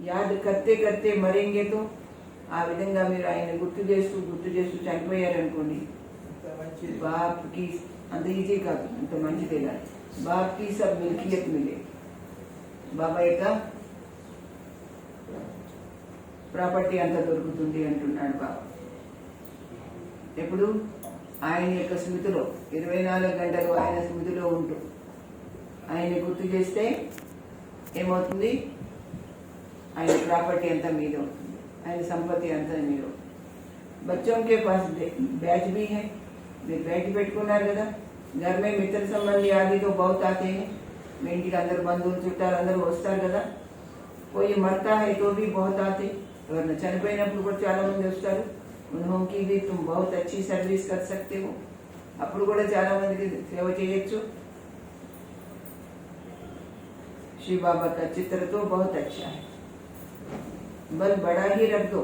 యాద్ కర్తే కర్తే మరేంగేతో ఆ విధంగా మీరు ఆయన గుర్తు చేస్తూ చనిపోయారనుకోండి, బాప్కి అంత ఈజీ కాదు, అంత మంచిదే కాదు. బాప్కి సబ్ మిల్కియత్ మిలే, బాబా యొక్క ప్రాపర్టీ అంతా దొరుకుతుంది అంటున్నాడు బాబా. ఎప్పుడు ఆయన యొక్క స్మృతిలో 24 గంటలు ఆయన స్మృతిలో ఉంటూ ఆయన గుర్తు చేస్తే ఏమవుతుంది, ఆయన ప్రాపర్టీ అంతా మీద ఉంటుంది, ఆయన సంపత్తి అంతా మీద. బచ్చోं के पास बैच भी है, మీరు బ్యాచ్ పెట్టుకున్నారు కదా. घर में మిత్ర సంబంధి ఆది తో बहुत आते हैं, మీ ఇంటికి అందరు బంధువులు చుట్టాలు అందరూ వస్తారు కదా. कोई मरता है तो भी बहुत आते, ఎవరైనా చనిపోయినప్పుడు కూడా చాలా మంది వస్తారు. उन्होंने भी तुम बहुत अच्छी सर्विस कर सकते हो, అప్పుడు కూడా చాలా మందికి సేవ చేయొచ్చు. शिव बाबा का चित्र तो बहुत अच्छा है, बस बड़ा ही रख दो,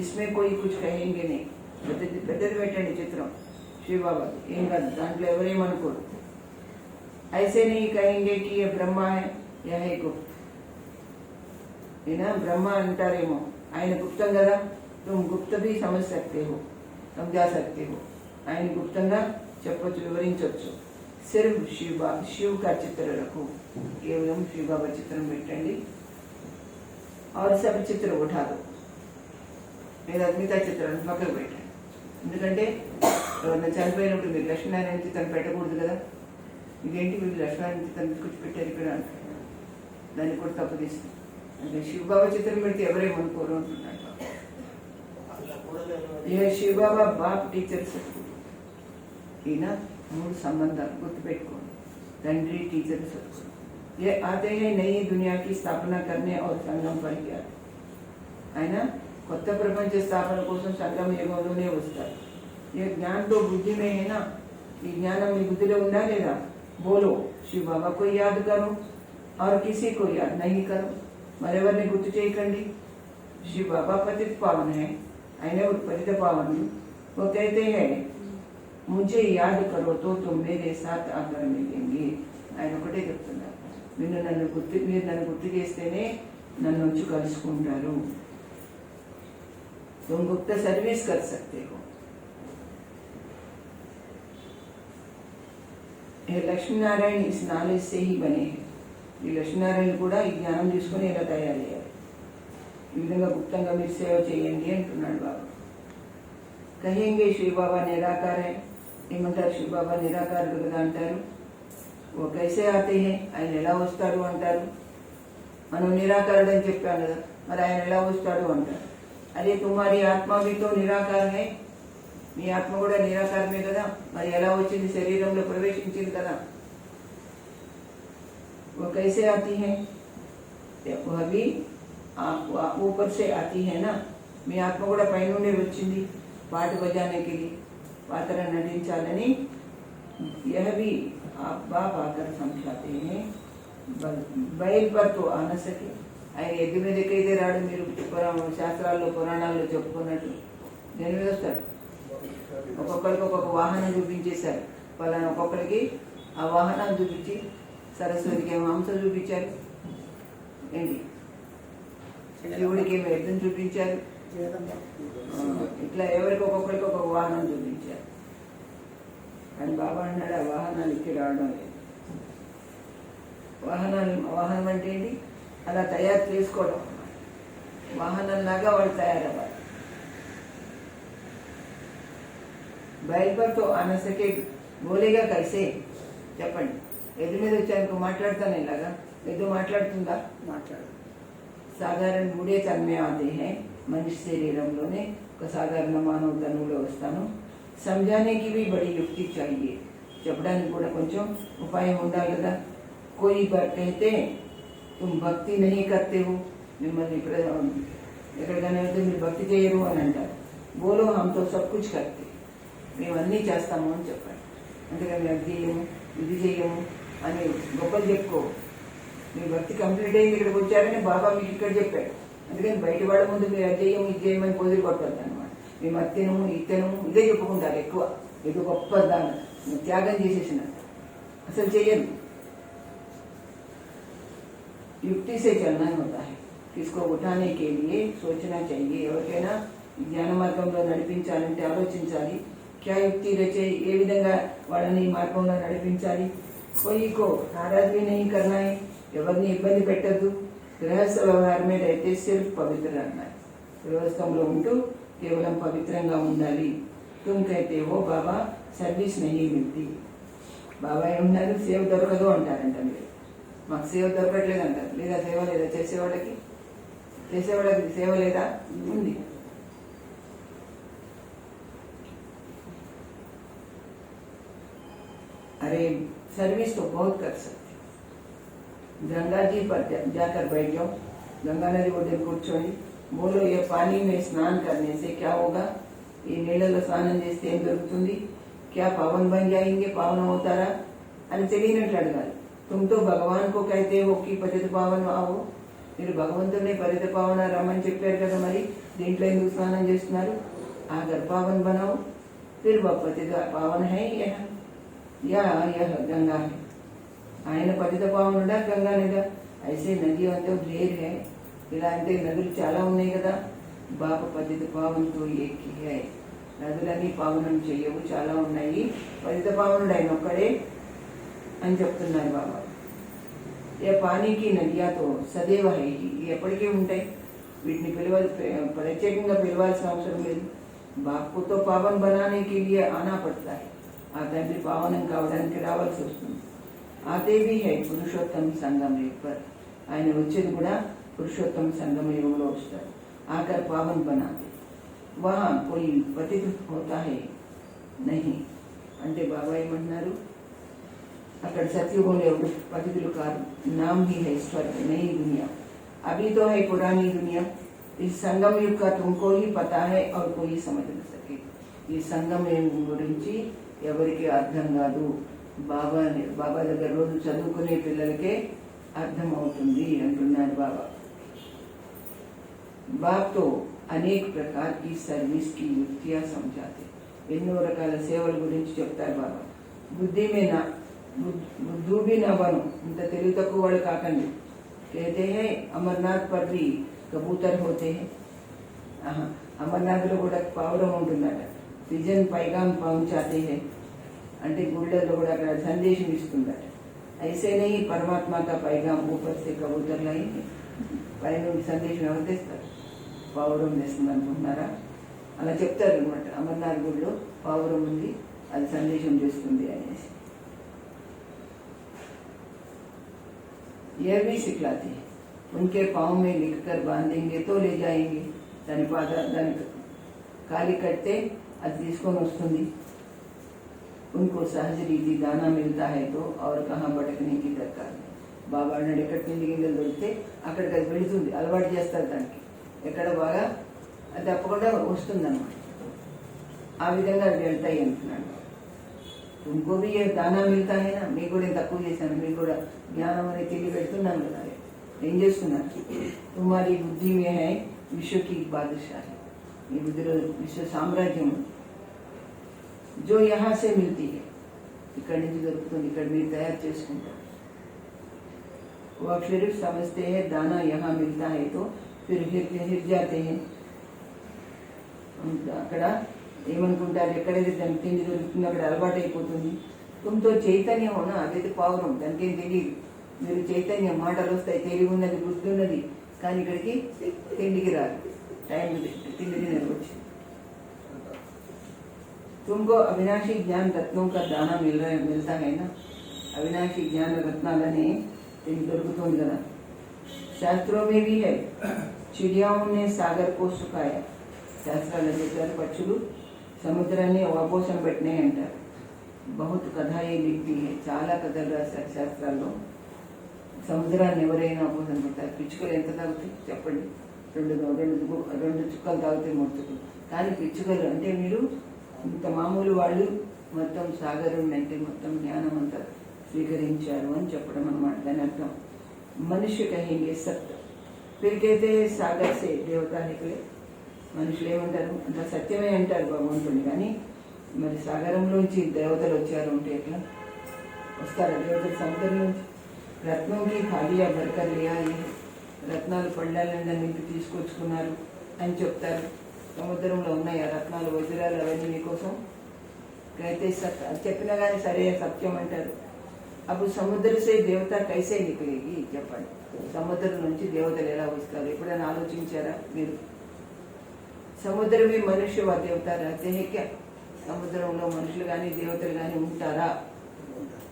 इसमें कोई कुछ कहेंगे नहीं. పెద్దది పెట్టండి చిత్రం शिव बाबा ఏం కాదు, దాంట్లో ఎవరేమనుకోరు. ऐसे नहीं कहेंगे कि ये ब्रह्मा है या है गुप्त, బ్రహ్మ అంటారేమో, ఆయన గుప్తం కదా. तुम गुप्त भी समझ सकते हो, समझा सकते हो, ఆయన గుప్తంగా చెప్పొచ్చు, వివరించవచ్చు. सिर्फ शिव का चित्र रखो, केवल शिव बाबा चित्र పెట్టండి. और सब चित्र उठा दो, లేదా మిగతా చిత్రాన్ని పక్కకు పెట్టండి. ఎందుకంటే ఎవరైనా చనిపోయినప్పుడు మీరు లక్ష్మీనారాయణ చిత్రం పెట్టకూడదు కదా. ఇదేంటి వీళ్ళు లక్ష్మీనారాయణ చిత్రం తీసుకొచ్చి పెట్టారు ఇక్కడ అంటారు, దాన్ని కూడా తప్పు తీస్తుంది. అంటే శివ బాబా చిత్రం పెడితే ఎవరేమనుకోరు అంటున్నాడు. శివ బాబా బాప్ టీచర్ సద్గురు, ఈయన 3 సంబంధాలు గుర్తుపెట్టుకోండి. తండ్రి, టీచర్, సద్గురు. ये आते हैं नई दुनिया की स्थापना करने और संगम पर ही आते. ఆయన కొత్త ప్రపంచ స్థాపన కోసం సంగమ యుగంలోనే వస్తారు. ये ज्ञान तो बुद्धि में है ना, ఈ జ్ఞానం మీ బుద్ధిలో ఉందా లేదా? बोलो शिव बाबा को याद करो और किसी को याद नहीं करो, మరెవరిని గుర్తు చేయకండి. शिव बाबा पतित पावन है, ఆయన పతిత పావనుడు. वो कहते हैं मुझे याद करो तो तुम मेरे साथ आकर मिलेंगे. ఆయన ఒకటే చెప్తున్నారు, మీరు నన్ను గుర్తు చేస్తేనే నన్ను వచ్చి కలుసుకుంటారు. तुम गुप्त सर्विस कर सकते हो. ये लक्ष्मी नारायण इस नॉलेज से ही बने हैं. ఈ లక్ష్మీనారాయణ కూడా ఈ జ్ఞానం తీసుకుని ఇలా తయారయ్యారు. ఈ విధంగా గుప్తంగా మీరు సేవ చేయండి అంటున్నాడు బాబా. కహేంగే శివ బాబా నిరాకార హై, ఏమంటారు? శివ బాబా నిరాకారుడు కదా అంటారు. ఓ కైసే ఆతే హై, ఆయన ఎలా వస్తాడు అంటారు. మనం నిరాకారుడు అని చెప్పాం కదా, మరి ఆయన ఎలా వస్తాడు అంటారు. అరే తుమ్మారి ఆత్మ भी तो నిరాకార హై, మీ ఆత్మ కూడా నిరాకారమే కదా, మరి ఎలా వచ్చింది? శరీరంలో ప్రవేశించింది కదా. वो कैसे आती है? वह भी ऊपर से आती है ना. మీ ఆత్మ కూడా పైనుండి వచ్చింది పాట బజానే के लिए, పాత్ర నటించాలని. यह भी आप बाप आकर समझाते हैं. बैल पर तो आ न सके, ఆయన ఎద్దు మీద ఎక్కైతే రాడు. మీరు శాస్త్రాల్లో పురాణాల్లో చెప్పుకున్నట్టు దేని మీద వస్తాడు? ఒక్కొక్కరికి ఒక్కొక్క వాహనం చూపించేశారు. పలానా ఒక్కొక్కరికి ఆ వాహనాన్ని చూపించి, సరస్వతికి ఏమో హంస చూపించారు, ఏంటి శివుడికి ఏమో ఎద్దును చూపించారు. ఇట్లా ఎవరికి ఒక్కొక్కరికి ఒక్కొక్క వాహనం చూపించారు. అని బాబా అన్నాడు, ఆ వాహనాలు ఇక్కడ రావడం లేదు. వాహనం అంటే ఏంటి? అలా తయారు చేసుకోవడం అన్నమాట. వాహనంలాగా వాళ్ళు తయారవ్వాలి. బయలుపరితో అనసకే బోలేగా కలిసే చెప్పండి. ఎద్దు మీద వచ్చానుకో మాట్లాడతాను, ఇలాగా ఎద్దు మాట్లాడుతుందా? మాట్లాడు. సాధారణ బూడే తన్మే ఆతే హై, మనిషి శరీరంలోనే ఒక సాధారణ మానవ తనువులో వస్తాను. సంజానేకి भी बड़ी युक्ति चाहिए, చెప్పడానికి కూడా కొంచెం ఉపాయం ఉండాలి కదా. कोई कहते तुम भक्ति नहीं करते हो, మిమ్మల్ని ఎక్కడికైనా వెళ్తే మీరు భక్తి చేయరు అని అంటారు. బోలో హమ్ తో సబ్ కుచ్ కర్తే, మేము అన్నీ చేస్తాము అని చెప్పండి. అంతేగాని అది చేయము ఇది చేయము అని గొప్పలు చెప్పుకో. మీ భక్తి కంప్లీట్ అయింది, ఇక్కడికి వచ్చారని బాబా మీకు ఇక్కడ చెప్పాడు. అందుకని బయట వాళ్ళ ముందు మీరు అది చేయము ఇది చేయమని పొదిరి కొట్టద్దు అనమాట. మేము అత్యనము ఇత్తనము ఇదే చెప్పుకుంటారు ఎక్కువ. ఏదో గొప్ప దాన్ని త్యాగం చేసేసిన అసలు చెయ్యను. युक्ति से चलना होता है, किसको उठाने के लिए सोचना चाहिए ఎవరికైనా జ్ఞాన మార్గంలో నడిపించాలంటే ఆలోచించాలి क्या युक्ति रचे ఏ విధంగా వాళ్ళని మార్గంలో నడిపించాలి कोई को नाराज भी नहीं करना है ఎవరిని ఇబ్బంది పెట్టద్దు గృహస్థ వ్యవహారం మీద అయితే సిర్ఫ్ పవిత్ర रहना है గృహస్థంలో ఉంటూ కేవలం పవిత్రంగా ఉండాలి तुम कहते हो बाबा सर्विस नहीं मिलती బాబా ఏమన్నారు సేవ దొరకదు అంటారంట మీరు మాకు సేవ దొరకట్లేదు అంటారు లేదా సేవ లేదా చేసేవాళ్ళకి సేవ లేదా ఉంది अरे सर्विस तो बहुत कर सकते गंगा जी पर जाकर बैठ जाओ गंगा नदी ఒడ్డున కూర్చోండి बोलो ये पानी में स्नान करने से क्या होगा ఈ నీళ్ళలో స్నానం చేస్తే ఏం దొరుకుతుంది क्या पावन बन जाएंगे पावन అవుతారా అని తెలియనట్లు అడగాలి तुम तो भगवान को कहते हो कि पतित पावन आओ మీరు భగవంతుడిని పతిత పావన రమ్మని చెప్పారు కదా మరి దీంట్లో ఎందుకు స్నానం చేస్తున్నారు ఆగర్ पावन बनाओ फिर वह पतित पावन है या यह गंगा है ఆయన పతిత పావనుడా గంగా నదా ऐसे नदी तो ढेर है ఇలాంటి నదులు చాలా ఉన్నాయి కదా బాబా పతిత పావన్తో ఏకీ है నదులని పావనం చెయ్యవు చాలా ఉన్నాయి పతిత పావనుడు ఆయన ఒక్కడే అని చెప్తున్నారు బాబా ఏ పానీకి నదియాతో సदैव है ఎప్పటికీ ఉంటాయి వీటిని ప్రత్యేకంగా పిలవాల్సిన అవసరం లేదు బాపు తో పావన్ बनाने के लिए आना पड़ता है ఆ తండ్రి పావనం కావడానికి రావాల్సి వస్తుంది ఆతే भी है పురుషోత్తమ సంగమ యుగ पर ఆయన వచ్చేది కూడా పురుషోత్తమ సంగమ యుగంలో వస్తారు ఆకర్ పావన్ बनाते वहाँ कोई पतित होता है नहीं అంటే బాబా ఏమంటున్నారు అక్కడ సత్యుగంలో ఎవరు పతితులు కాదు नाम ही है स्वर्ग नई दुनिया अभी तो है पुरानी दुनिया इस संगम युग का तुमको ही पता है और कोई समझ न सके ఈ సంగమ యుగం గురించి ఎవరికి అర్థం కాదు బాబా దగ్గర రోజు చదువుకునే పిల్లలకే అర్థం అవుతుంది అంటున్నారు బాబా बाप तो अनेक प्रकार की सर्विस की युक्तियां समझाते ఎన్నో రకాల సేవల గురించి చెప్తారు బాబా బుద్ధి में ना बुद्धू भी ना बनो ఇంత తెలివి తక్కువ వాళ్ళు కాకండి कहते हैं अमरनाथ पर भी कबूतर होते हैं అమర్నాథ్లో కూడా పావురం ఉంటుందట పిజన్ पैगाम पहुंचाते हैं అంటే గుళ్ళలో కూడా అక్కడ సందేశం ఇస్తుందట ऐसे नहीं परमात्मा का पैगाम ऊपर से कबूतर लाई పైన సందేశం ఎవరు తెస్తారు పావురం తెస్తుంది అనుకుంటున్నారా అలా చెప్తారు అనమాట అమర్నాథ్ గుడిలో పావురం ఉంది అది సందేశం చేస్తుంది అనేసి यह भी सिखलाते हैं उनके पाँव में लिखकर बांधेंगे तो ले जाएंगे దాని దాని కాలి కడితే అది తీసుకొని వస్తుంది उनको सहज रीति दाना मिलता है तो और कहाँ भटकने की दरकार है బాబా అన్నాడు ఎక్కడ తిండి గింజలు దొరికితే అక్కడికి అది వెళుతుంది అలవాటు చేస్తారు దానికి ఎక్కడ బాగా అది తప్పకుండా వస్తుంది అన్నమాట ఆ విధంగా అది వెళ్తాయి అంటున్నాడు तुमको भी ये दाना मिलता है ना మీకు కూడా తక్కువ చేశాను మీకు కూడా జ్ఞానం అనేది తెలియ పెడుతున్నాను కదా ఏం చేస్తున్నారు तुम्हारी बुद्धि में है विश्व की बादशाही మీ బుద్ధిలో విశ్వ సామ్రాజ్యం जो यहाँ से मिलती है ఇక్కడి నుంచి దొరుకుతుంది ఇక్కడ మీరు తయారు చేసుకుంటారు वो फिर समझते हैं दाना यहाँ मिलता है तो फिर हिर जाते हैं అక్కడ ఏమనుకుంటారు ఎక్కడైతే దానికి తిండి దొరుకుతుందో అక్కడ అలవాటు అయిపోతుంది తుమ్తో చైతన్యం ఉన్నా అదైతే పావురం దానికి ఏం తెలియదు మీరు చైతన్యం మాటలు వస్తాయి తెలివి ఉన్నది బుద్ధి ఉన్నది కానీ ఇక్కడికి తిండికి రాదు టైం తిండి వచ్చి तुमको अविनाशी ज्ञान रत्नों का दाना मिलता है ना अविनाशी ज्ञान रत्नालने दొరుకుతుంది కదా శాస్త్रों में भी है चिड़ियाओं ने सागर को सुखाया శాస్త్రాలు చెప్పారు పక్షులు సముద్రాన్ని అవపోసం పెట్టినాయి అంటారు बहुत कथाएं लिखती है చాలా కథలు రాశారు శాస్త్రాల్లో సముద్రాన్ని ఎవరైనా అవపోసం పెడతారు పిచ్చుకలు ఎంత తాగుతాయి చెప్పండి రెండు చుక్కలు తాగుతాయి 3 చుక్కలు కానీ పిచ్చుకలు అంటే మీరు ఇంత మామూలు వాళ్ళు మొత్తం సాగరం అంటే మొత్తం జ్ఞానం అంతా స్వీకరించారు అని చెప్పడం అన్నమాట దాని అర్థం మనుష్య కహేంగే సత్ फिर कहते हैं सागर से देवता निकले మనుషులు ఏమంటారు అంత సత్యమే అంటారు భగవంతుని కానీ మరి సాగరంలోంచి దేవతలు వచ్చారు అంటే ఎట్లా వస్తారా దేవతలు సముద్రం నుంచి రత్నం की थालियां भरकर ले आई రత్నాలు పళ్ళాలన్నా నింపి తీసుకొచ్చుకున్నారు అని చెప్తారు. సముద్రంలో ఉన్నాయి ఆ రత్నాలు వజ్రాలు అవన్నీ మీకోసం అయితే చెప్పినా కానీ సరే సత్యం అంటారు. అప్పుడు సముద్ర సే దేవత కైసే నికలేగి చెప్పండి. సముద్రం నుంచి దేవతలు ఎలా వస్తారు? ఎప్పుడైనా ఆలోచించారా మీరు? సముద్రమే మనుష్య వా దేవత రహతే హై క్యా? సముద్రంలో మనుషులు కానీ దేవతలు కానీ ఉంటారా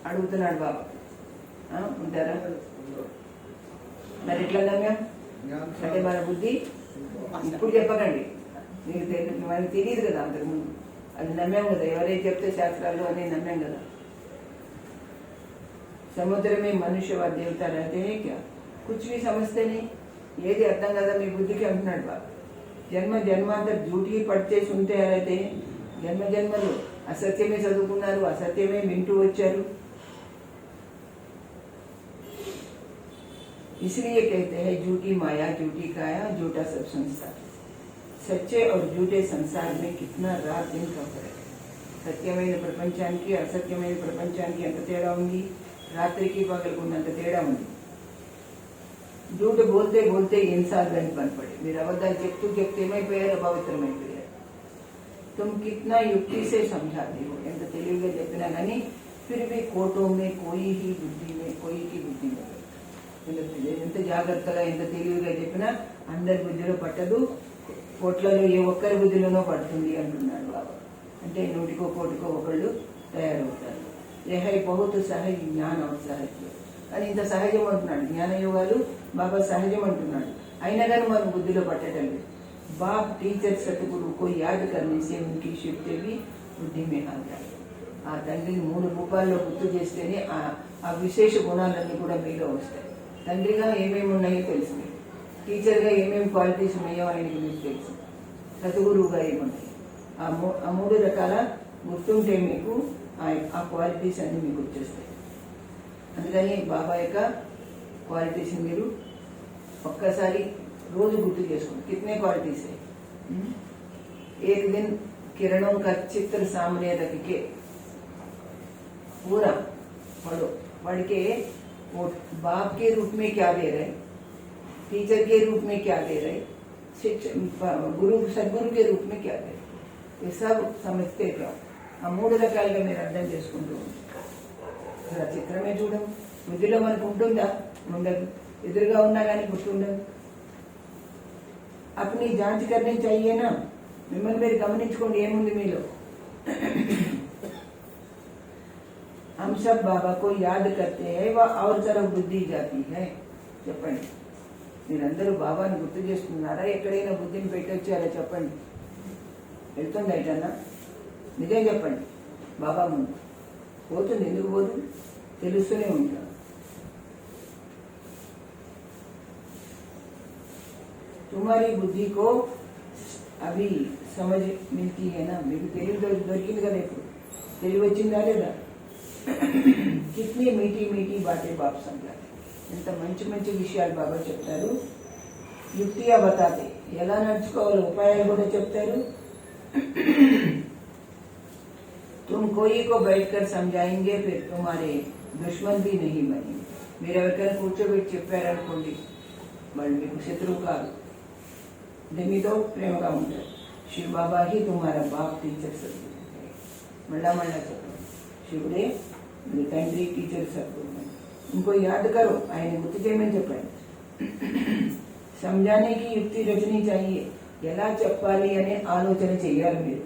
అడుగుతున్నాడు బాబా. ఉంటారా? మరి ఎట్లా నమ్మాం అంటే మన బుద్ధి ఇప్పుడు చెప్పకండి, మనకి తెలియదు కదా అంతకుముందు. అది నమ్మాం కదా, ఎవరైతే చెప్తే శాస్త్రాలు అని నమ్మాం కదా. సముద్రమే మనుష్య వా దేవత రహతే హై క్యా? कुछ भी समझते नहीं, ఏది అర్థం కదా మీ బుద్ధికి అంటున్నాడు బాబా. జన్మ జన్మాంతర్ झूठी పడితే సుంటే रहते हैं. జన్మ జన్మలు అసత్యమే చదువుకున్నారు, అసత్యమే వింటూ వచ్చారు. इसलिए कहते हैं झूठी माया, झूठी काया, झूठा सब संसार. सच्चे और झूठे संसार में कितना रात दिन का फर्क है. సత్యమైన ప్రపంచానికి అసత్యమైన ప్రపంచానికి ఎంత తేడా ఉంది? రాత్రికి పగలుకున్నంత తేడా ఉంది. झूठ बोलते बोलते इंसान बन पड़े. మీరు అబద్ధాలు చెప్తూ చెప్తే ఏమైపోయారు? అపవిత్రమైపోయారు. तुम कितना युक्ति से समझाते हो, ఎంత తెలివిగా చెప్పినా కానీ फिर भी कोटों में कोई ही बुद्धि में कोई की बुद्धि में ఎంత జాగ్రత్తగా ఎంత తెలివిగా చెప్పినా అందరి బుద్ధిలో పట్టదు. కోట్లలో ఏ ఒక్కరి బుద్ధిలోనో పడుతుంది అంటున్నాడు బాబా. అంటే నూటికో కోటికో ఒకళ్ళు తయారవుతారు. ఏహై బహుత్ సహజ జ్ఞాన సహజ అని ఇంత సహజం అంటున్నాడు. జ్ఞానయోగాలు బాబా సహజం అంటున్నాడు. అయినా కానీ మన బుద్ధిలో పట్టడం లేదు. బాప్ టీచర్ సద్గురుకు యాద్ కర్నేసే ఉనికి శక్తి బుద్ధి మే ఆ జాయే. ఆ తండ్రిని 3 రూపాల్లో గుర్తు చేస్తేనే ఆ విశేష గుణాలన్నీ కూడా మీలో వస్తాయి. తండ్రిగా ఏమేమి ఉన్నాయో తెలుసు, టీచర్గా ఏమేమి క్వాలిటీస్ ఉన్నాయో ఆయనకి మీకు తెలుసు, సద్గురువుగా ఏమున్నాయి. ఆ 3 రకాల గుర్తుంటే మీకు ఆ క్వాలిటీస్ అన్ని మీకు వచ్చేస్తాయి. అందుకని బాబా యొక్క క్వాలిటీస్ మీరు ఒక్కసారి రోజు గుర్తు చేసుకోండి. कितने क्वालिटीज है? एक दिन किरणों का चित्र सामने रख के पूरा पढ़ो. पढ़ के वो बाप के रूप में क्या दे रहे, टीचर के रूप में क्या दे रहे, गुरु सदगुरु के रूप में क्या दे रहे, ये सब समझते जाओ. ఆ 3 రకాలుగా మీరు అర్థం చేసుకుంటూ ఉంటారు. చిత్రమే చూడం బుద్ధిలో మనకు ఉంటుందా? ఉండదు. ఎదురుగా ఉన్నా కానీ గుర్తుండదు. अपनी जांच करनी चाहिए ना. మిమ్మల్ని మీరు గమనించుకోండి ఏముంది మీలో. हम सब बाबा को याद करते हैं, वह और तरफ बुद्धि जाती है. చెప్పండి, మీరందరూ బాబాని గుర్తు చేస్తున్నారా? ఎక్కడైనా బుద్ధిని పెట్టొచ్చారా? చెప్పండి. వెళ్తుంది అయిటన్నా? నిజం చెప్పండి. బాబా ముందు పోతుంది. ఎందుకు పోతుంది? తెలుస్తూనే ఉంటాం. तुम्हारी बुद्धि को अभी समझ मिलती है ना. మీకు తెలివి దొరికింది కదా, ఇప్పుడు తెలివి వచ్చిందా లేదా? కిట్నీ మీఠీ మీఠీ బాటే బాబు సమझाते. ఎంత మంచి మంచి విషయాలు బాబా చెప్తారు. యుక్తిగా బతాతే, ఎలా నడుచుకోవాలో ఉపాయాలు కూడా చెప్తారు. तुम कोई को बैठकर समझाएंगे फिर तुम्हारे दुश्मन भी नहीं बनेंगे. మీరు ఎవరికైనా కూర్చోబెట్టి చెప్పారనుకోండి, వాళ్ళు మీకు శత్రువు కాదు, మీతో ప్రేమగా ఉంటారు. శివ బాబా హీ తుమారా బాప్ టీచర్ సద్గురు. మళ్ళా చెప్పండి, శివుడే మీ తండ్రి టీచర్ సద్గురు. ఇంకో యాద్ కరో, ఆయన గుర్తు చేయమని చెప్పండి. సమझाने की युक्ति रचनी चाहिए. ఎలా చెప్పాలి అనే ఆలోచన చెయ్యాలి మీరు.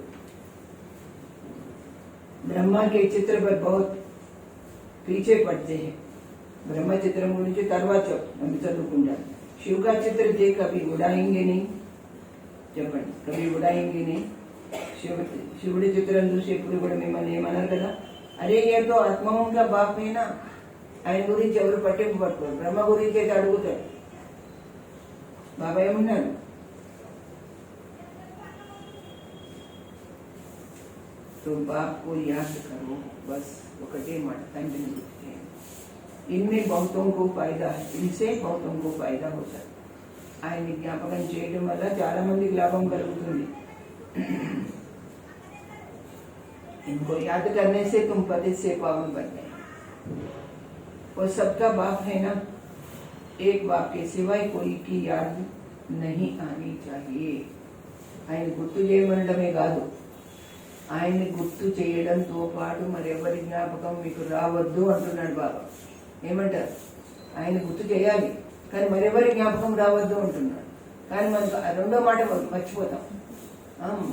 ब्रह्मा के चित्र पर बहुत पीछे पड़ते हैं. ब्रह्म चित्र गुరించి తర్వాత చదువుకుంటారు. शिव का चित्र देख कभी उड़ाएंगे नहीं. చెప్పండి, कभी उड़ाएंगे नहीं. శివుడి చిత్రం చూసి ఎప్పుడు కూడా మిమ్మల్ని ఏమన్నారు కదా, అరే ఏ తో ఆత్మోం కా బాప్ అయినా. ఆయన గురించి ఎవరు పట్టింపు పట్టుకోరు. బ్రహ్మ గురించి అయితే అడుగుతాడు. బాబా ఏమన్నారు? तो बाप को याद करो. बस ఒకటే మాట, తండ్రిని గుర్తు చేయండి. इनमें बहुतों को फायदा है. इनसे बहुतों को फायदा होता है. ఆయన్ని జ్ఞాపకం చేయడం వల్ల చాలా మందికి లాభం కలుగుతుంది. इनको याद करने से तुम पतित से पावन बन गए. वो सबका बाप है ना. एक बाप के सिवाय कोई की याद नहीं आनी चाहिए. ఆయన గుర్తు చేయమనడమే కాదు, ఆయన్ని గుర్తు చేయడంతో పాటు మరెవరి జ్ఞాపకం మీకు రావద్దు అంటున్నాడు బాబా. ఏమంటారు? ఆయన గుర్తు చేయాలి కానీ మరెవరి జ్ఞాపకం రావద్దు అంటున్నాడు. కానీ మనకు రెండో మాట మర్చిపోతాం.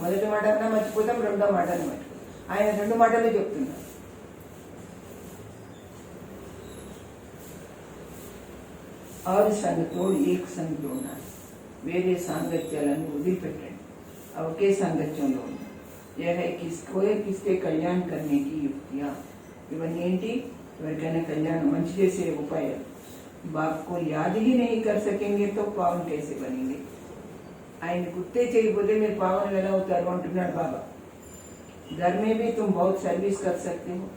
మొదటి మాట అన్నా మర్చిపోతాం, రెండో మాట అని మర్చిపోతాం. ఆయన రెండు మాటలు చెప్తున్నారు. ఆరు సంగతోడు ఏక సంగతిలో ఉన్నారు. వేరే సాంగత్యాలను వదిలిపెట్టండి, ఒకే సాంగత్యంలో ఉన్నారు. కిస్కే కళ్యాణ కర్నేకి యుక్తియా. ఇవన్నీ ఏంటి? ఎవరికైనా కళ్యాణం మంచి చేసే ఉపాయాలు. బాప్కో యాద్ హీ నహీ కర్ సకేంగే తో పావన్ కైసే బనేంగే. ఆయన గుర్తే చేయకపోతే మీరు పావనం ఎలా అవుతారు అంటున్నాడు బాబా. ధర్మే భీ తుమ్ బహుత్ సర్వీస్ కర్ సక్తే హో.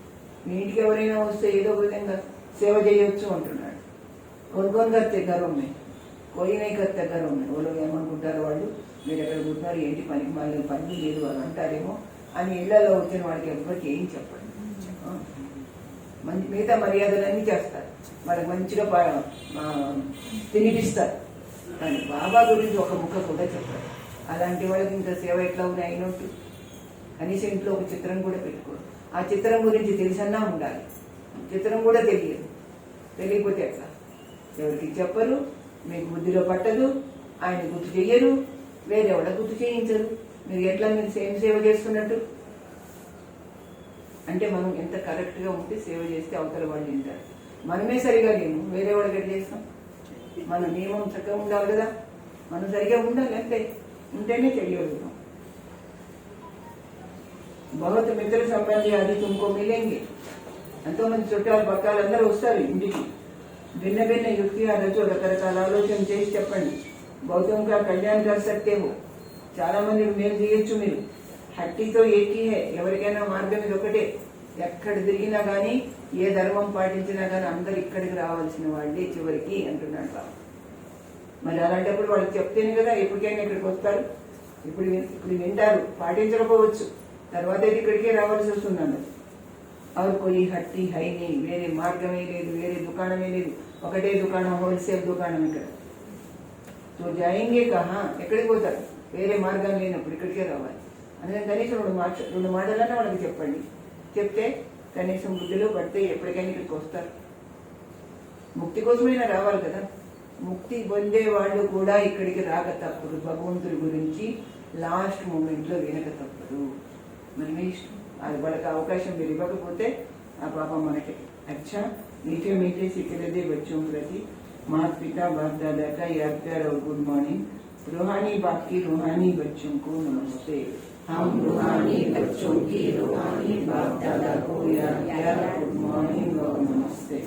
మీ ఇంటికి ఎవరైనా వస్తే ఏదో విధంగా సేవ చేయొచ్చు అంటున్నాడు. కొనుగోలు కర్తే గర్వం మే కోయి నై కర్తే గర్వం మే. వాళ్ళు ఏమనుకుంటారు, వాళ్ళు మీరు ఎక్కడ కూర్చున్నారు, ఏంటి పనికి మళ్ళీ పని లేదు అని అంటారేమో అని ఇళ్లలో వచ్చిన వాడికి ఎవరికి ఏం చెప్పండి. మిగతా మర్యాదలన్నీ చేస్తారు, వాళ్ళకి మంచిగా తినిపిస్తారు, కానీ బాబా గురించి ఒక ముక్క కూడా చెప్పారు. అలాంటి వాళ్ళకి ఇంకా సేవ ఎట్లా ఉంది అయినట్టు. కనీసం ఇంట్లో ఒక చిత్రం కూడా పెట్టుకోరు. ఆ చిత్రం గురించి తెలిసన్నా ఉండాలి. చిత్రం కూడా తెలియదు. తెలియకపోతే ఎట్లా? ఎవరికి చెప్పరు, మీకు బుద్ధిలో పట్టదు, ఆయన గుర్తు చెయ్యరు, వేరేవాళ్ళ గుర్తు చేయించరు. మీరు ఎట్లా మీరు సేవ చేస్తున్నట్టు? అంటే మనం ఎంత కరెక్ట్గా ఉంటే సేవ చేస్తే అవతల వాళ్ళు తింటారు. మనమే సరిగా లేము, వేరే వాళ్ళకి ఎట్లా చేస్తాం? మన నియమం చక్కగా ఉండాలి కదా, మనం సరిగా ఉండాలి. అంటే ఉంటేనే చేయగలుగుతాం. బహుత్ మిత్ర సంబంధి అది తుమ్కో మిలేంగే. ఎంతో మంది చుట్టాలు పక్కాలు అందరూ వస్తారు ఇంటికి. భిన్న భిన్న యుక్తి అనొచ్చు, రకరకాల ఆలోచన చేసి చెప్పండి. బౌద్ధంగా కళ్యాణ్ కర్ సక్తే హో. చాలా మంది మేలు చేయొచ్చు మీరు. హట్టితో ఏకీ హే. ఎవరికైనా మార్గం ఇది ఒకటే. ఎక్కడ తిరిగినా కానీ, ఏ ధర్మం పాటించినా కానీ అందరు ఇక్కడికి రావాల్సిన వాళ్ళే చివరికి అంటున్నాడు బాబు. మరి అలాంటప్పుడు వాళ్ళకి చెప్తేనే కదా ఎప్పటికైనా ఇక్కడికి వస్తారు. ఇప్పుడు వింటారు, పాటించకపోవచ్చు, తర్వాత ఇక్కడికే రావాల్సి వస్తున్నాను. और कोई हट्टी है नहीं, వేరే మార్గమే లేదు, వేరే దుకాణమే లేదు, ఒకటే దుకాణం, హోల్సేల్ దుకాణం ఇక్కడ. तो जाएंगे कहाँ? ఎక్కడికి పోతారు? వేరే మార్గం లేనప్పుడు ఇక్కడికే రావాలి. అందుకని కనీసం రెండు మాటలన్నా వాళ్ళకి చెప్పండి. చెప్తే కనీసం బుద్ధిలో పడితే ఎప్పటికైనా ఇక్కడికి వస్తారు. ముక్తి కోసమైనా రావాలి కదా. ముక్తి పొందే వాళ్ళు కూడా ఇక్కడికి రాక తప్పదు. భగవంతుడి గురించి లాస్ట్ మూమెంట్లో వినక తప్పదు. మరి మీ ఇష్టం. అది వాళ్ళకి అవకాశం మీరు ఇవ్వకపోతే ఆ పాపం మనకి. अच्छा मीठे मीठे सिकलदे बच्चों प्रति माता पिता बाप दादा का याद प्यार और गुड मॉर्निंग. रूहानी बाप की रूहानी बच्चों को नमस्ते. हम रूहानी बच्चों की रूहानी बाप दादा को याद प्यार गुड मॉर्निंग और नमस्ते.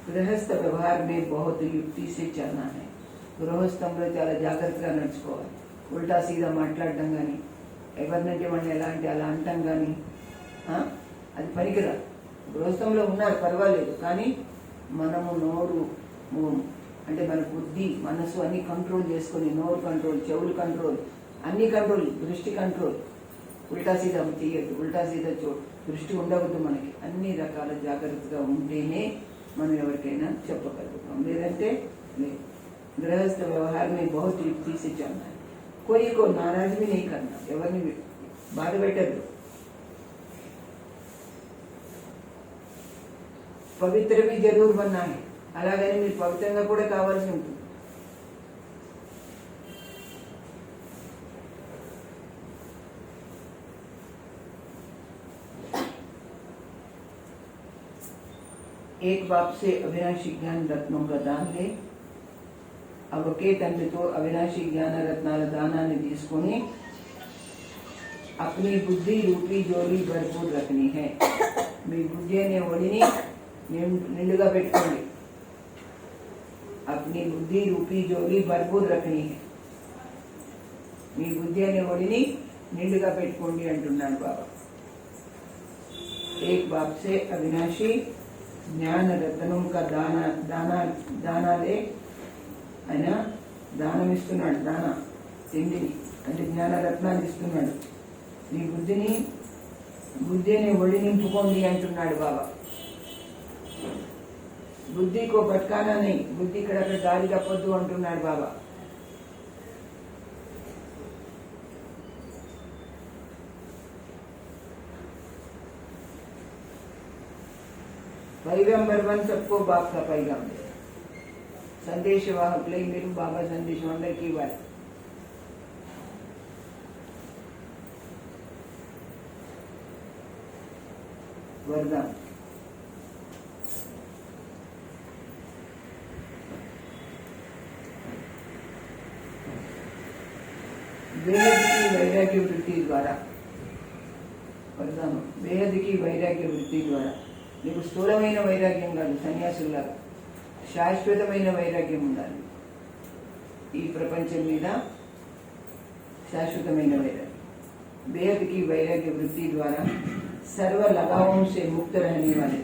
गृहस्थ व्यवहार में बहुत युक्ति से चलना है. గృహస్థంలో చాలా జాగ్రత్తగా నడుచుకోవాలి. ఉల్టా సీదా మాట్లాడడం కానీ, ఎవరినంటే వాళ్ళని ఎలా అంటే అలా అంటాం కానీ అది పనికిరాదు. గృహస్థంలో ఉన్నారు పర్వాలేదు, కానీ మనము నోరు అంటే మన బుద్ధి మనసు అన్ని కంట్రోల్ చేసుకొని, నోరు కంట్రోల్, చెవులు కంట్రోల్, అన్ని కంట్రోల్, దృష్టి కంట్రోల్. ఉల్టా సీదా చేయొద్దు, ఉల్టా సీదా దృష్టి ఉండవద్దు. మనకి అన్ని రకాల జాగ్రత్తగా ఉంటేనే మనం ఎవరికైనా చెప్పగలుగుతాం, లేదంటే లేదు. गृहस्थ व्यवहार में बहुत युक्ति से चलना है. कोई को नाराज भी नहीं करना, ఎవరిని బాధ పెట్టద్దు. పవిత్ర भी जरूर बनना है. అలాగని మీరు పవిత్రంగా కూడా కావాల్సి ఉంటుంది. एक बाप से अविनाशी ज्ञान रत्नों का दान ले. ఒకే తండ్రితో అవినాశి జ్ఞాన రత్నాల దానాన్ని తీసుకొని अपनी बुद्धि रूपी जोली भरपूर रखनी है. మీ బుద్ధి అనే ఒడిని నిండుగా పెట్టుకోండి. अपनी बुद्धि रूपी जोली भरपूर रखनी है. మీ బుద్ధి అనే ఒడిని నిండుగా పెట్టుకోండి అంటున్నాడు బాబా. एक बाप से अविनाशी ज्ञान रत्नों का दाना ले. ఆయన దానం ఇస్తున్నాడు. దాన తిండిని అంటే జ్ఞానరత్నాన్ని ఇస్తున్నాడు. నీ బుద్ధిని ఒడి నింపుకోండి అంటున్నాడు బాబా. బుద్ధి కో భట్కానా नहीं, బుద్ధి ఇక్కడ దారి తప్పొద్దు అంటున్నాడు బాబా. पैगंबर बन सबको बाप का पैगाम दे. संदेशवाहक మీరు బాబా సందేశం అందరికీ ఇవ్వాలి. वरदान. बेहद की वैराग्य वृत्ति द्वारा वरदान. बेहद की वैराग्य वृत्ति द्वारा నీకు స్థూలమైన వైరాగ్యం కాదు, సన్యాసులాగా శాశ్వతమైన వైరాగ్యం ఉండాలి. ఈ ప్రపంచం మీద శాశ్వతమైన వైరాగ్యం. बेहद की वैराग्य वृत्ति द्वारा సర్వ లగావం సే ముక్త रहने वाले.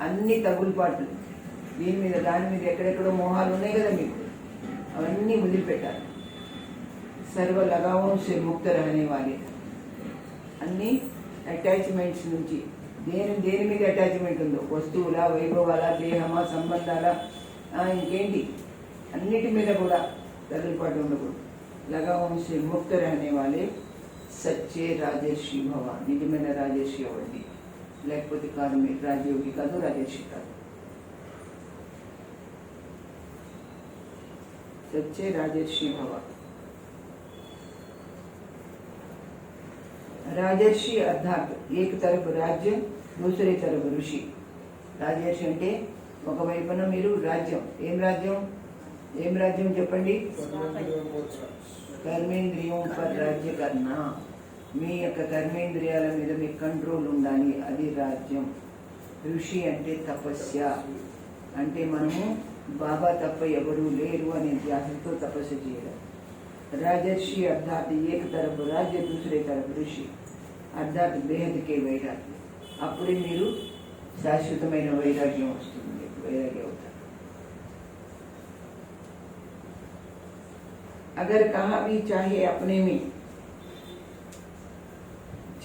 అన్ని తగులుపాట్లు దీని మీద దాని మీద ఎక్కడెక్కడో మోహాలు ఉన్నాయి కదా మీకు, అవన్నీ వదిలిపెట్టాలి. సర్వ లగావం సే ముక్త रहने वाले. అన్ని అటాచ్మెంట్స్ నుంచి, దేని మీద అటాచ్మెంట్ ఉందో, వస్తువుల, వైభవాల, దేహమా, సంబంధాల, ఇంకేంటి అన్నిటి మీద కూడా తగులుపాటు ఉండకూడదు. లగావం సే ముక్త रहने वाले సచ్చే రాజర్షి భవ. నిజమైన రాజర్షి అవ్వండి, లేకపోతే కాదు మీరు రాజయోగి కాదు, రాజర్షి కాదు. సచ్చే రాజర్షి భవ. రాజర్షి అర్థాత్ ఏక తరఫు రాజ్యం, దూసరే తరఫు ఋషి. రాజర్షి అంటే ఒకవైపున మీరు రాజ్యం. ఏం రాజ్యం? ఏం రాజ్యం చెప్పండి? కర్మేంద్రియం పర్ రాజ్య కన్నా. మీ యొక్క కర్మేంద్రియాల మీద మీ కంట్రోల్ ఉండాలి, అది రాజ్యం. ఋషి అంటే తపస్య, అంటే మనము బాబా తప్ప ఎవరూ లేరు అనే ధ్యాసతో తపస్సు చేయడం. రాజర్షి అర్థాత్ ఏక తరఫు రాజ్య, దూసరే తరఫు ఋషి. అర్థాత్ బేహద్కే వైరాగ్యం. అప్పుడే మీరు శాశ్వతమైన వైరాగ్యం వస్తుంది, వైరాగ్యం అవుతారు. अगर कहा भी चाहे अपने में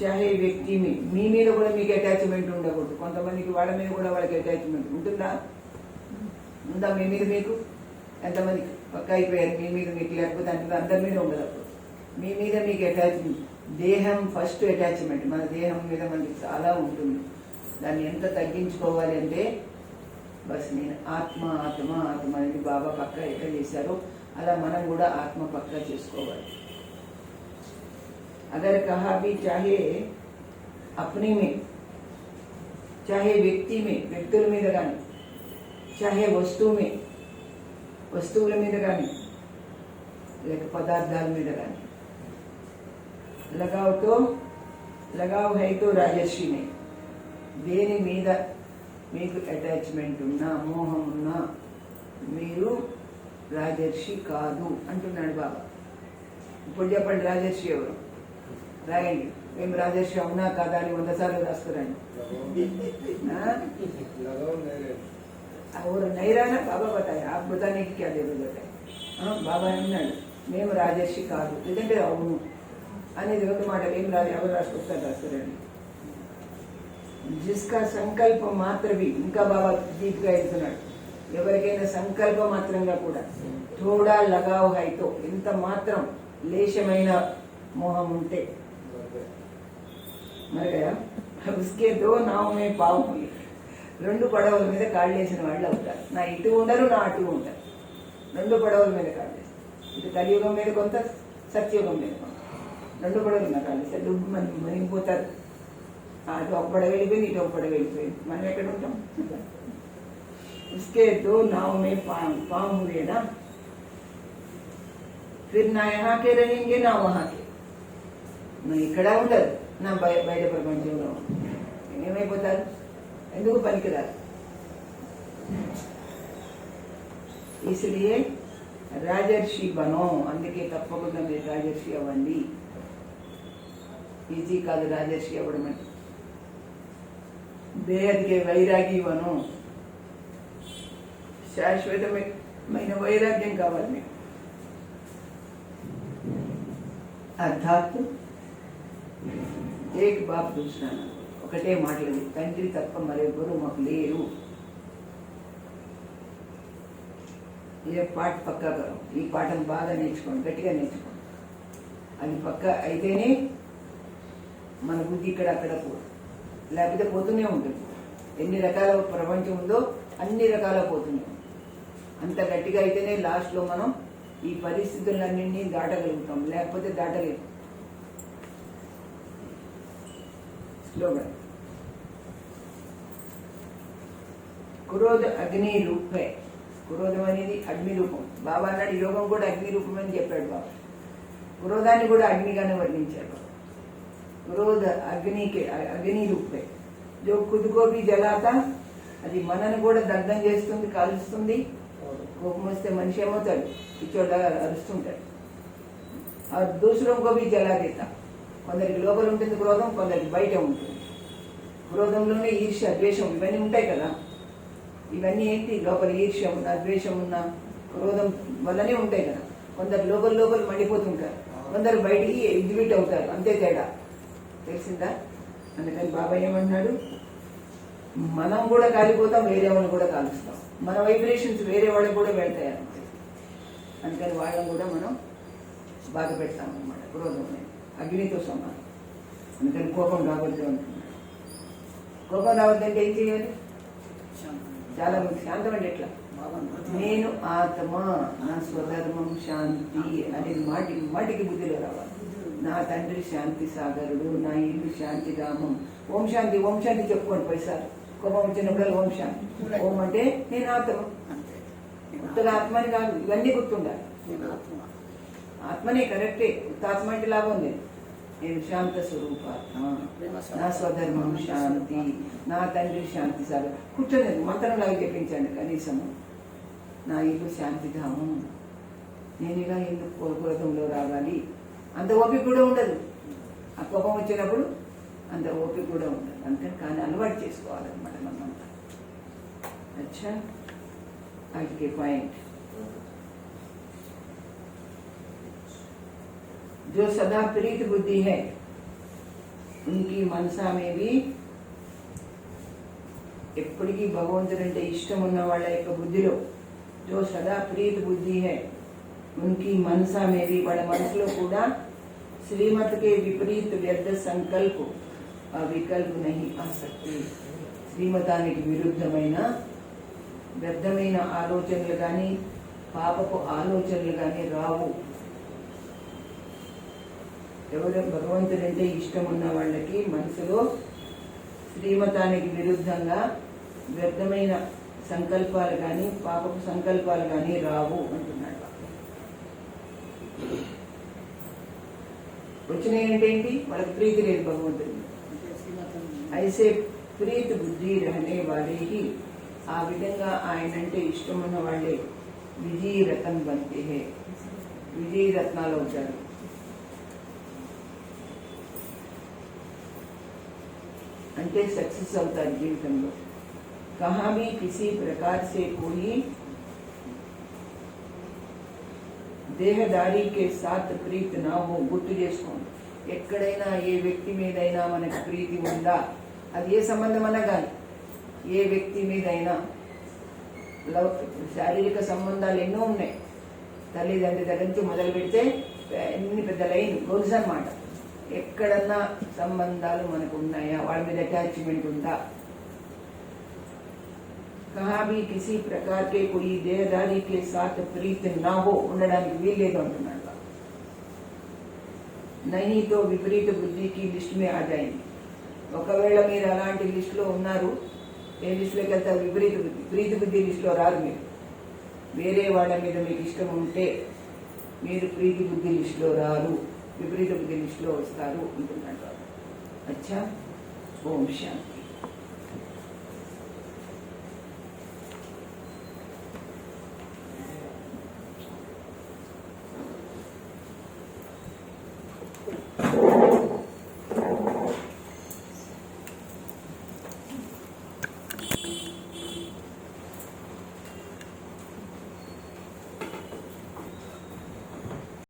चाहे వ్యక్తి మీ మీద కూడా మీకు అటాచ్మెంట్ ఉండకూడదు. కొంతమందికి వాళ్ళ మీద కూడా వాళ్ళకి అటాచ్మెంట్ ఉంటుందా? ఉందా మీ మీద మీకు? ఎంతమందికి పక్క అయిపోయారు మీ మీద మీకు? లేకపోతే అంటే అందరి మీద ఉండదు. అప్పుడు మీ మీద మీకు అటాచ్మెంట్. దేహం ఫస్ట్ అటాచ్మెంట్. మన దేహం మీద మనకి చాలా ఉంటుంది. దాన్ని ఎంత తగ్గించుకోవాలి అంటే బస్ నేను ఆత్మ ఆత్మ ఆత్మ అనేది బాబా పక్క ఎట్లా చేశారో అలా మనం కూడా ఆత్మ పక్కా చేసుకోవాలి. अगर कहा भी चाहे अपने में चाहे వ్యక్తి में, వ్యక్తుల మీద కానీ, చాహే వస్తువు में, వస్తువుల మీద కానీ, లేక పదార్థాల మీద కానీ, लगाव है तो రాజర్షి में. దేని మీద మీకు అటాచ్మెంట్ ఉన్నా, మోహం ఉన్నా మీరు రాజర్షి కాదు అంటున్నాడు బాబా. ఇప్పుడు చెప్పండి రాజర్షి ఎవరు? రాయండి. మేము రాజర్షి అవునా కాదా అని 100 సార్లు రాస్తారండి. और नहीं रहना बाबा बताए, आप बताने की क्या जरूरत है? బాబా అన్నాడు మేము రాజర్షి కాదు, లేదంటే అవును అనేది 2 మాటలు. ఏం ఎవరు రాసుకొస్తారు? రాస్తారండి. జిస్కా సంకల్ప మాత్ర भी, ఇంకా బాబా డీప్గా వెళ్తున్నాడు. ఎవరికైనా సంకల్ప మాత్రంగా కూడా थोड़ा लगाव है तो, ఇంత మాత్రం లేశమైన మోహం ఉంటే మరగయా ఉస్కే 2 नाव में पाव हुई. 2 పడవల మీద కాళ్ళేసిన వాళ్ళు అవుతారు. నా ఇటు ఉండరు, నా అటు ఉంటారు. 2 పడవల మీద కాళ్ళేసి, ఇటు కలియుగం మీద కొంత, సత్యుగం మీద కొంత. 2 పడవల మీద కాళ్ళేస్తే దుడ్డు మనిగిపోతారు. అటు ఒక పడవ వెళ్ళిపోయింది, ఇటు ఒక పడవ వెళ్ళిపోయింది. మనం ఎక్కడ ఉంటాం? उसके 2 नाव में पाँव हुए ना, फिर ना यहाँ के रहेंगे ना वहाँ के. నా ఇక్కడ ఉండదు, నా బయట ప్రపంచంలో ఏమైపోతారు? ఎందుకు పనికిరారు? इसलिए రాజర్షి బనో. అందుకే తప్పకుండా మీరు రాజర్షి అవ్వండి. ఈజీ కాదు రాజర్షి అవ్వడం అంటే. బేహద్కే వైరాగి బనో. శాశ్వతమైన వైరాగ్యం కావాలి మీకు. అర్థాత్ ఏక్ బాప్ దూసరా, ఒకటే మాట్లాడి తండ్రి తప్ప మరెవరు మాకు లేరు. ఏ పాట పక్కా కరం, ఈ పాటను బాగా నేర్చుకోండి, గట్టిగా నేర్చుకోండి. అది పక్క అయితేనే మన బుద్ధి ఇక్కడ అక్కడ పోదు, లేకపోతే పోతూనే ఉంటుంది. ఎన్ని రకాల ప్రపంచం ఉందో అన్ని రకాల పోతూనే ఉంటుంది. అంత గట్టిగా అయితేనే లాస్ట్లో మనం ఈ పరిస్థితులన్నింటినీ దాటగలుగుతాం, లేకపోతే దాటలేము. స్లోగా క్రోధ అగ్ని రూపే. క్రోధం అనేది అగ్ని రూపం. బాబా అన్నాడు యోగం కూడా అగ్ని రూపం అని చెప్పాడు బాబా. క్రోధాన్ని కూడా అగ్నిగానే వర్ణించాడు. క్రోధ అగ్నికి అగ్ని రూపే జో కుదుకోపి జలాత, అది మనను కూడా దగ్ధం చేస్తుంది, కాలుస్తుంది. కోపం వస్తే మనిషి ఏమవుతాడు, పిచ్చోడ్లాగా అరుస్తుంటాడు. ఆ దూసరం కోపి జలా దేత, కొందరికి లోపల ఉంటుంది క్రోధం, కొందరికి బయట ఉంటుంది. క్రోధంలోనే ఈర్ష్య, ద్వేషం ఇవన్నీ ఉంటాయి కదా. ఇవన్నీ ఏంటి, లోపల ఈర్ష్య ఉన్నా, ద్వేషం ఉన్నా క్రోధం వల్లనే ఉంటాయి కదా. కొందరు లోపల లోపల మండిపోతుంటారు, కొందరు బయటికి ఎగ్జిబిట్ అవుతారు, అంతే తేడా. తెలిసిందా? అందుకని బాబా ఏమంటున్నాడు, మనం కూడా కాలిపోతాం, వేరే వాళ్ళని కూడా కాలుస్తాం. మన వైబ్రేషన్స్ వేరే వాళ్ళకి కూడా వెళ్తాయి అన్నమాట. అందుకని వాళ్ళని కూడా మనం బాధ పెడతాం అన్నమాట. క్రోధం అనేది అగ్నితో సమానం. అందుకని కోపం రావద్దు అంటున్నాడు. కోపం రావద్దంటే ఏం చేయాలి? చాలా మంది శాంతం అంటే ఎట్లా, నేను ఆత్మ, నా స్వధర్మం శాంతి అనేది మాటికి బుద్ధిలో రావాలి. నా తండ్రి శాంతి సాగరుడు, నా ఇల్లు శాంతి ధామం. ఓం శాంతి, ఓం శాంతి చెప్పుకోండి పైసారి. కోపం వచ్చినప్పుడు ఓం శాంతి. ఓం అంటే నేను ఆత్మ, కొత్తగా ఆత్మని కాదు, ఇవన్నీ గుర్తుండాలి. ఆత్మనే కరెక్టే, ఆత్మ అంటే లాభం లేదు. నేను శాంత స్వరూపాత్మ, నా స్వధర్మం శాంతి, నా తండ్రి శాంతి సాగర్. కూర్చోలేదు, మంత్రంలాగా చెప్పించండి కనీసము. నా ఇల్లు శాంతిధామం. నేను ఇలా ఎందుకు క్రోధంలో రావాలి? అంత ఓపిక కూడా ఉండదు. ఆ కోపం వచ్చినప్పుడు అంత ఓపిక కూడా ఉండదు. అందుకని కానీ అలవాటు చేసుకోవాలన్నమాట మనమంతా. అచ్చా, అది పాయింట్. जो सदा प्रीत बुद्धि है उनकी मनसा में भी, ఎప్పటికీ భగవంతుడంటే ఇష్టం ఉన్న వాళ్ళ యొక్క బుద్ధిలో, जो सदा प्रीत बुद्धि है उनकी मनसा में भी, వాళ్ళ మనసులో కూడా శ్రీమత్ के विपरीत व्यर्थ संकल्प विकल्प नहीं आ सकते. శ్రీమతానికి విరుద్ధమైన వ్యర్థమైన ఆలోచనలు కానీ పాపపు ఆలోచనలు కానీ రావు. ఎవరు భగవంతుడంటే ఇష్టం ఉన్న వాళ్ళకి మనసులో శ్రీమతానికి విరుద్ధంగా వ్యర్థమైన సంకల్పాలు కానీ పాపపు సంకల్పాలు కానీ రావు అంటున్నాడు. వచ్చినాయి అంటే ఏంటి, వాళ్ళకి ప్రీతి లేదు భగవంతుడి. ఐసే ప్రీతి బుద్ధి రహనే వాళ్ళకి, ఆ విధంగా ఆయనంటే ఇష్టం ఉన్న వాళ్ళే విజయీ రతన్ బంతే హే, విజయీ రత్నాలు అవుతారు. అంటే సక్సెస్ అవుతారు జీవితంలో. కహా భీ కిసీ ప్రకార్ సే కోయి దేహదారీ కే సాత్ ప్రీతి నా హో. గుర్తు చేసుకోండి, ఎక్కడైనా ఏ వ్యక్తి మీదైనా మనకి ప్రీతి ఉందా, అది ఏ సంబంధం అన్నా కానీ, ఏ వ్యక్తి మీదైనా శారీరక సంబంధాలు ఎన్నో ఉన్నాయి. తల్లిదండ్రి దగ్గర నుంచి మొదలు పెడితే ఎన్ని పెద్ద లైన్ గొలుసు అన్నమాట. ఎక్కడన్నా సంబంధాలు మనకు ఉన్నాయా, వాళ్ళ మీద అటాచ్మెంట్ ఉందా? కహా భీ కిసీ ప్రకార్ కే కోయి దేహదారీ కే సాత్ ప్రీత్ నా హో, ఉండడానికి వీల్లేదు అంటున్నాడు. నహీ తో విపరీత బుద్ధికి లిస్ట్ మే ఆ జాయింది. ఒకవేళ మీరు అలాంటి లిస్టులో ఉన్నారు, ఏ లిస్టులోకి వెళ్తారు? విపరీత బుద్ధి. ప్రీతి బుద్ధి లిస్టులో రారు మీరు. వేరే వాళ్ళ మీద మీకు ఇష్టం ఉంటే మీరు ప్రీతి బుద్ధి లిస్టులో రారు, విపరీత బుద్ధి లిస్టులో వస్తారు అంటున్నాడు. అచ్చా, ఓం శాంతి.